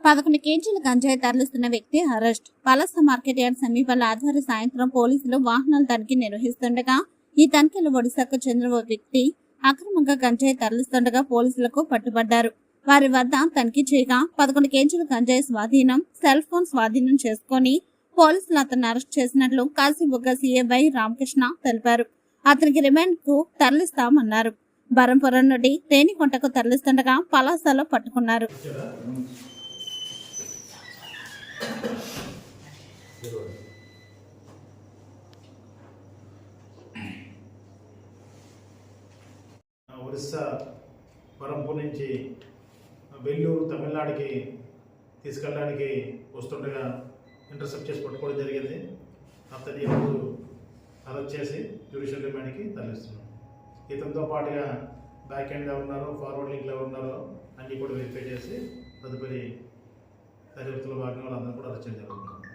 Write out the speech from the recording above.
11 కేజీల గంజాయి తరలిస్తున్న వ్యక్తి అరెస్ట్. పలస మార్కెట్ యార్డ్ సమీపంలో ఆదివారం సాయంత్రం పోలీసులు వాహనాల తనిఖీ నిర్వహిస్తుండగా ఈ తనిఖీలో ఒడిశాకు చెందిన ఓ వ్యక్తి అక్రమంగా గంజాయి తరలిస్తుండగా పోలీసులకు పట్టుబడ్డారు. వారి వద్ద తనిఖీ చేయగా 11 కేజీల గంజాయి స్వాధీనం, సెల్ ఫోన్ స్వాధీనం చేసుకుని పోలీసులు అతన్ని అరెస్ట్ చేసినట్లు కాశీబుగ్గ సీఐ రామకృష్ణ తెలిపారు. అతనికి రిమాండ్ కు తరలిస్తామన్నారు. బరంపురం నుండి తేనికొంటకు తరలిస్తుండగా పలాసలో పట్టుకున్నారు. ఒరిస్సా బరంపూర్ నుంచి వెల్లూరు తమిళనాడుకి తీసుకెళ్ళడానికి వస్తుండగా ఇంటర్సెప్ట్ చేసి పట్టుకోవడం జరిగింది. అతని ఇప్పుడు అరెస్ట్ చేసి జ్యుడిషియల్ రిమాండ్కి తరలిస్తున్నాం. ఇతనితో పాటుగా బ్యాక్ ఎండ్ ఎవరు ఉన్నారో, ఫార్వర్డ్ లింక్లు ఎవరు ఉన్నారో అన్నీ కూడా వెరిఫై చేసి తదుపరి దర్యాప్తులో భాగంగా వాళ్ళందరూ కూడా అరెస్ట్ చేయడం జరుగుతుంది.